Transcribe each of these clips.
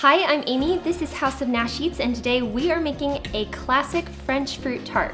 Hi, I'm Amy, this is House of Nash Eats, and today we are making a classic French fruit tart.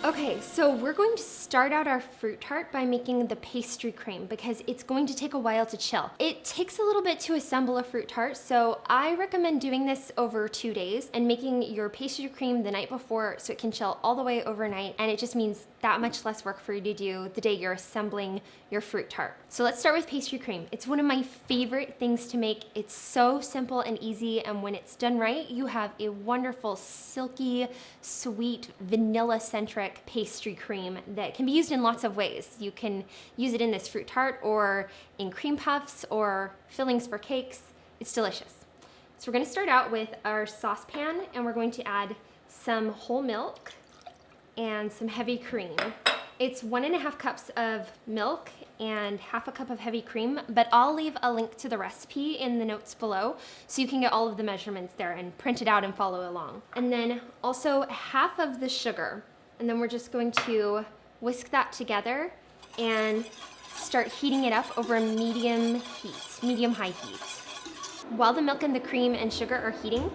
Okay, so we're going to start out our fruit tart by making the pastry cream because it's going to take a while to chill. It takes a little bit to assemble a fruit tart, so I recommend doing this over 2 days and making your pastry cream the night before so it can chill all the way overnight, and it just means that much less work for you to do the day you're assembling your fruit tart. So let's start with pastry cream. It's one of my favorite things to make. It's so simple and easy, and when it's done right, you have a wonderful, silky, sweet, vanilla-centric pastry cream that can be used in lots of ways. You can use it in this fruit tart or in cream puffs or fillings for cakes. It's delicious. So we're going to start out with our saucepan, and we're going to add some whole milk and some heavy cream. It's 1.5 cups of milk and 1/2 cup of heavy cream, but I'll leave a link to the recipe in the notes below so you can get all of the measurements there and print it out and follow along. And then also 1/2 of the sugar. And then we're just going to whisk that together and start heating it up over medium-high heat. While the milk and the cream and sugar are heating,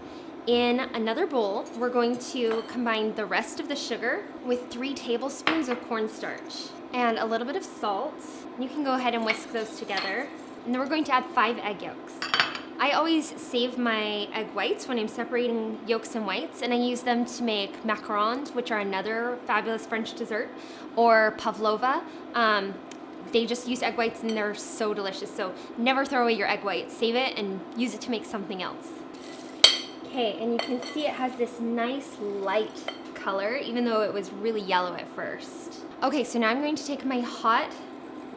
in another bowl, we're going to combine the rest of the sugar with 3 tablespoons of cornstarch and a little bit of salt. You can go ahead and whisk those together. And then we're going to add 5 egg yolks. I always save my egg whites when I'm separating yolks and whites, and I use them to make macarons, which are another fabulous French dessert, or pavlova. They just use egg whites and they're so delicious. So never throw away your egg whites. Save it and use it to make something else. Okay, and you can see it has this nice light color, even though it was really yellow at first. Okay, so now I'm going to take my hot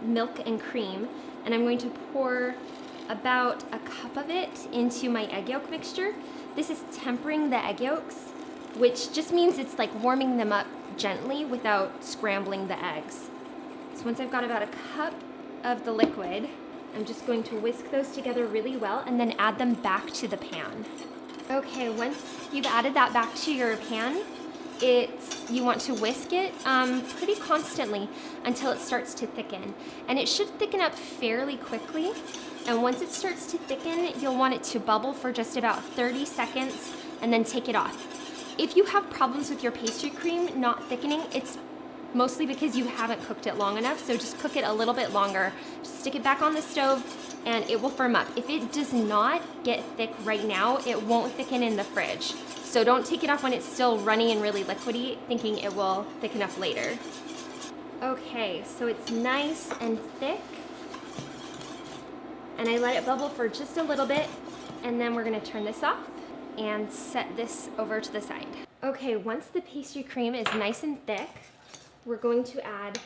milk and cream, and I'm going to pour about 1 cup of it into my egg yolk mixture. This is tempering the egg yolks, which just means it's like warming them up gently without scrambling the eggs. So once I've got about 1 cup of the liquid, I'm just going to whisk those together really well and then add them back to the pan. Okay, once you've added that back to your pan, you want to whisk it pretty constantly until it starts to thicken. And it should thicken up fairly quickly. And once it starts to thicken, you'll want it to bubble for just about 30 seconds and then take it off. If you have problems with your pastry cream not thickening, it's mostly because you haven't cooked it long enough, so just cook it a little bit longer. Just stick it back on the stove and it will firm up. If it does not get thick right now, it won't thicken in the fridge. So don't take it off when it's still runny and really liquidy, thinking it will thicken up later. Okay, so it's nice and thick. And I let it bubble for just a little bit, and then we're gonna turn this off and set this over to the side. Okay, once the pastry cream is nice and thick, we're going to add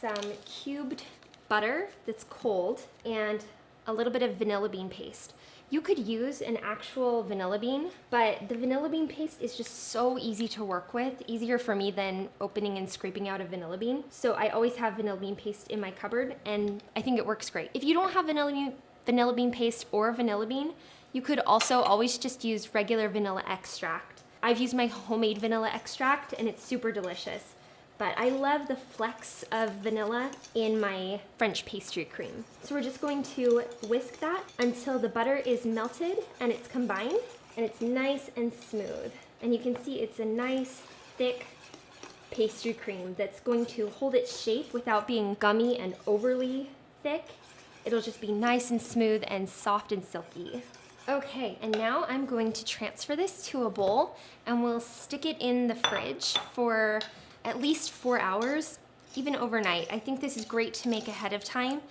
some cubed butter that's cold and a little bit of vanilla bean paste. You could use an actual vanilla bean, but the vanilla bean paste is just so easy to work with, easier for me than opening and scraping out a vanilla bean. So I always have vanilla bean paste in my cupboard, and I think it works great. If you don't have vanilla bean paste or vanilla bean, you could also always just use regular vanilla extract. I've used my homemade vanilla extract, and it's super delicious. But I love the flecks of vanilla in my French pastry cream. So we're just going to whisk that until the butter is melted and it's combined and it's nice and smooth. And you can see it's a nice, thick pastry cream that's going to hold its shape without being gummy and overly thick. It'll just be nice and smooth and soft and silky. Okay, and now I'm going to transfer this to a bowl, and we'll stick it in the fridge for at least 4 hours, even overnight. I think this is great to make ahead of time,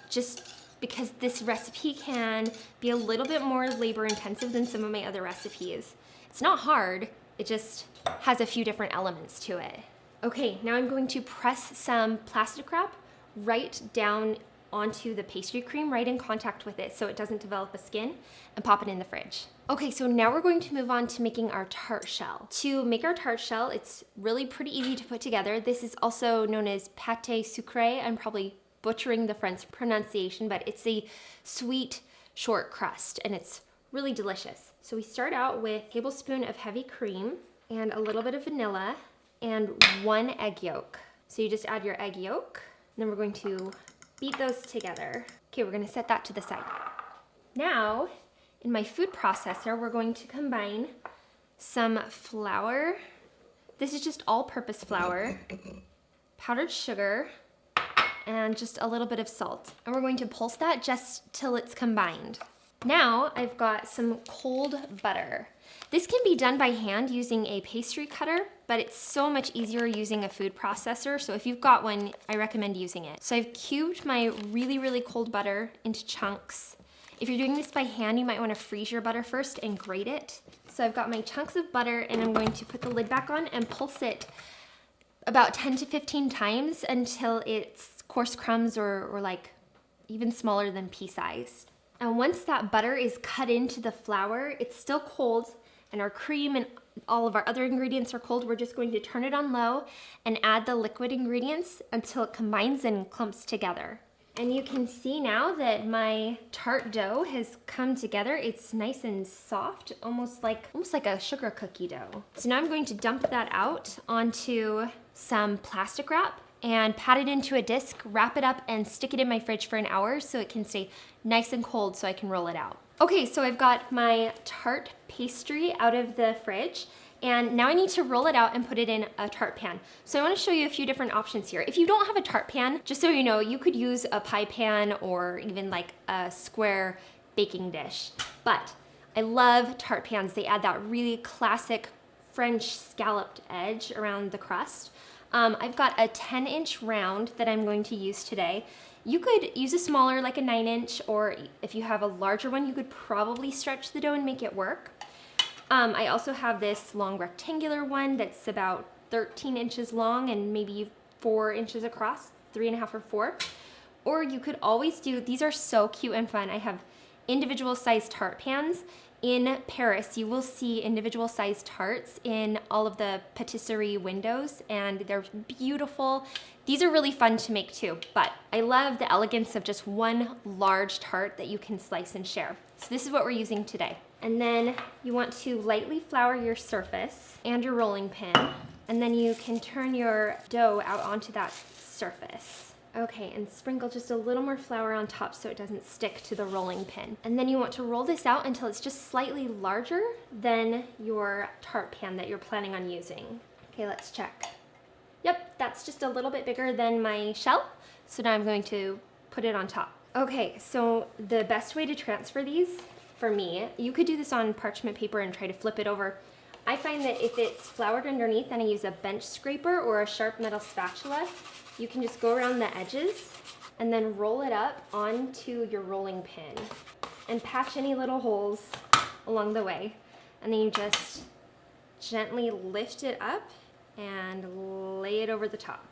just because this recipe can be a little bit more labor intensive than some of my other recipes. It's not hard, it just has a few different elements to it. Okay, now I'm going to press some plastic wrap right down onto the pastry cream, right in contact with it so it doesn't develop a skin, and pop it in the fridge. Okay, so now we're going to move on to making our tart shell. To make our tart shell, it's really pretty easy to put together. This is also known as pâté sucré. I'm probably butchering the French pronunciation, but it's a sweet short crust, and it's really delicious. So we start out with a tablespoon of heavy cream and a little bit of vanilla and 1 egg yolk. So you just add your egg yolk, and then we're going to beat those together. Okay, we're gonna set that to the side. Now, in my food processor, we're going to combine some flour. This is just all-purpose flour, powdered sugar, and just a little bit of salt. And we're going to pulse that just till it's combined. Now I've got some cold butter. This can be done by hand using a pastry cutter, but it's so much easier using a food processor. So if you've got one, I recommend using it. So I've cubed my really, really cold butter into chunks. If you're doing this by hand, you might want to freeze your butter first and grate it. So I've got my chunks of butter, and I'm going to put the lid back on and pulse it about 10 to 15 times until it's coarse crumbs or like even smaller than pea-sized. And once that butter is cut into the flour, it's still cold, and our cream and all of our other ingredients are cold. We're just going to turn it on low and add the liquid ingredients until it combines and clumps together. And you can see now that my tart dough has come together. It's nice and soft, almost like a sugar cookie dough. So now I'm going to dump that out onto some plastic wrap and pat it into a disc, wrap it up, and stick it in my fridge for an hour so it can stay nice and cold so I can roll it out. Okay, so I've got my tart pastry out of the fridge, and now I need to roll it out and put it in a tart pan. So I wanna show you a few different options here. If you don't have a tart pan, just so you know, you could use a pie pan or even like a square baking dish. But I love tart pans. They add that really classic French scalloped edge around the crust. I've got a 10-inch round that I'm going to use today. You could use a smaller, like a 9-inch, or if you have a larger one, you could probably stretch the dough and make it work. I also have this long rectangular one that's about 13 inches long and maybe 4 inches across, 3.5 or 4. Or you could always do, these are so cute and fun. I have individual sized tart pans. In Paris, you will see individual sized tarts in all of the patisserie windows, and they're beautiful. These are really fun to make too, but I love the elegance of just one large tart that you can slice and share. So this is what we're using today. And then you want to lightly flour your surface and your rolling pin, and then you can turn your dough out onto that surface. Okay, and sprinkle just a little more flour on top so it doesn't stick to the rolling pin. And then you want to roll this out until it's just slightly larger than your tart pan that you're planning on using. Okay, let's check. Yep, that's just a little bit bigger than my shell. So now I'm going to put it on top. Okay, so the best way to transfer these, for me, you could do this on parchment paper and try to flip it over. I find that if it's floured underneath and I use a bench scraper or a sharp metal spatula, you can just go around the edges and then roll it up onto your rolling pin and patch any little holes along the way. And then you just gently lift it up and lay it over the top.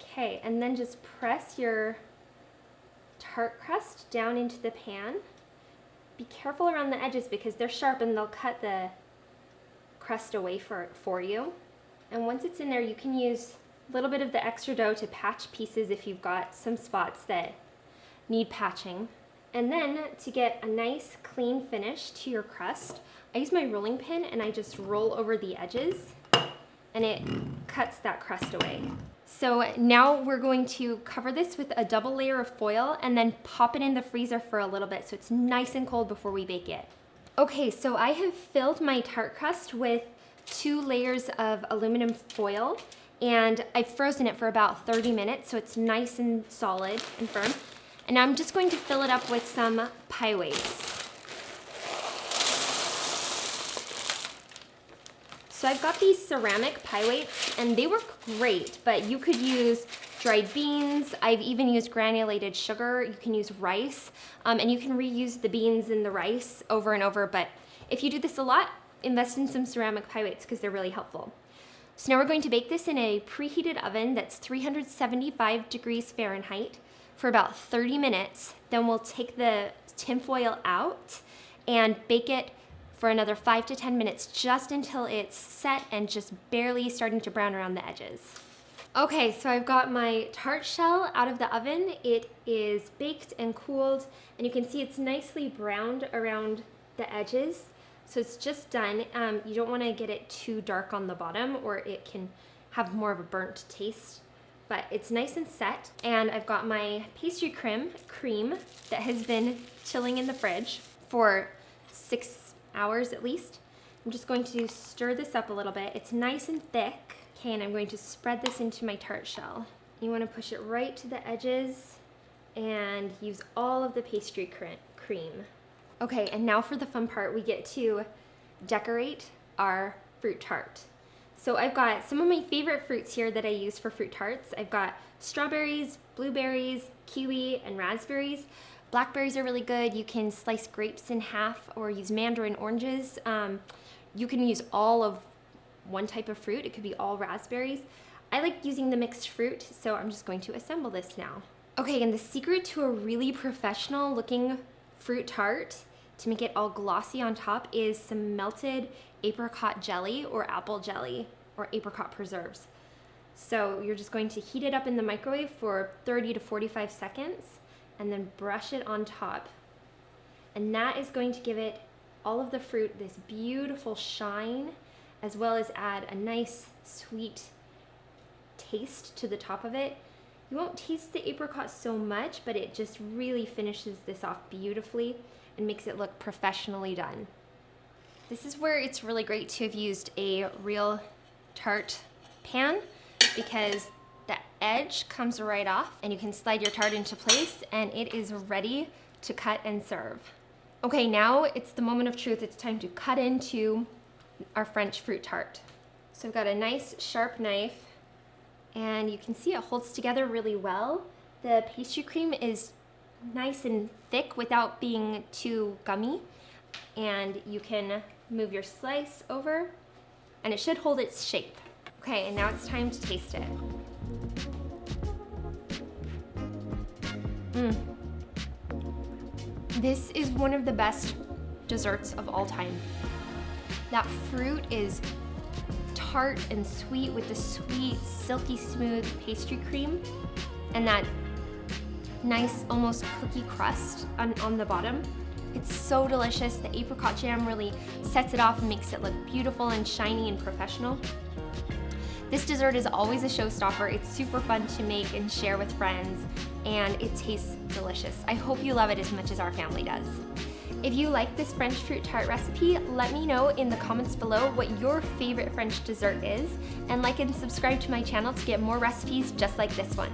Okay, and then just press your tart crust down into the pan. Be careful around the edges because they're sharp and they'll cut the crust away for you. And once it's in there, you can use a little bit of the extra dough to patch pieces if you've got some spots that need patching. And then to get a nice clean finish to your crust, I use my rolling pin and I just roll over the edges and it cuts that crust away. So now we're going to cover this with a double layer of foil and then pop it in the freezer for a little bit so it's nice and cold before we bake it. Okay, so I have filled my tart crust with 2 layers of aluminum foil, and I've frozen it for about 30 minutes so it's nice and solid and firm. And now I'm just going to fill it up with some pie weights. So I've got these ceramic pie weights and they work great, but you could use dried beans. I've even used granulated sugar. You can use rice, and you can reuse the beans and the rice over and over. But if you do this a lot, invest in some ceramic pie weights because they're really helpful. So now we're going to bake this in a preheated oven that's 375 degrees Fahrenheit for about 30 minutes. Then we'll take the tin foil out and bake it for another 5 to 10 minutes just until it's set and just barely starting to brown around the edges. Okay, so I've got my tart shell out of the oven. It is baked and cooled, and you can see it's nicely browned around the edges. So it's just done. You don't want to get it too dark on the bottom or it can have more of a burnt taste. But it's nice and set. And I've got my pastry cream that has been chilling in the fridge for 6 hours at least. I'm just going to stir this up a little bit. It's nice and thick. Okay, and I'm going to spread this into my tart shell. You want to push it right to the edges and use all of the pastry cream. Okay, and now for the fun part, we get to decorate our fruit tart. So I've got some of my favorite fruits here that I use for fruit tarts. I've got strawberries, blueberries, kiwi, and raspberries. Blackberries are really good. You can slice grapes in half or use mandarin oranges. You can use all of one type of fruit. It could be all raspberries. I like using the mixed fruit, so I'm just going to assemble this now. Okay, and the secret to a really professional looking fruit tart to make it all glossy on top is some melted apricot jelly or apple jelly or apricot preserves. So you're just going to heat it up in the microwave for 30 to 45 seconds and then brush it on top. And that is going to give it, all of the fruit, this beautiful shine, as well as add a nice sweet taste to the top of it. You won't taste the apricot so much, but it just really finishes this off beautifully and makes it look professionally done. This is where it's really great to have used a real tart pan because the edge comes right off and you can slide your tart into place and it is ready to cut and serve. Okay, now it's the moment of truth. It's time to cut into our French fruit tart. So I've got a nice sharp knife and you can see it holds together really well. The pastry cream is nice and thick without being too gummy, and you can move your slice over and it should hold its shape. Okay, and now it's time to taste it. This is one of the best desserts of all time. That fruit is tart and sweet with the sweet, silky smooth pastry cream and that nice, almost cookie crust on the bottom. It's so delicious. The apricot jam really sets it off and makes it look beautiful and shiny and professional. This dessert is always a showstopper. It's super fun to make and share with friends, and it tastes delicious. I hope you love it as much as our family does. If you like this French fruit tart recipe, let me know in the comments below what your favorite French dessert is, and like and subscribe to my channel to get more recipes just like this one.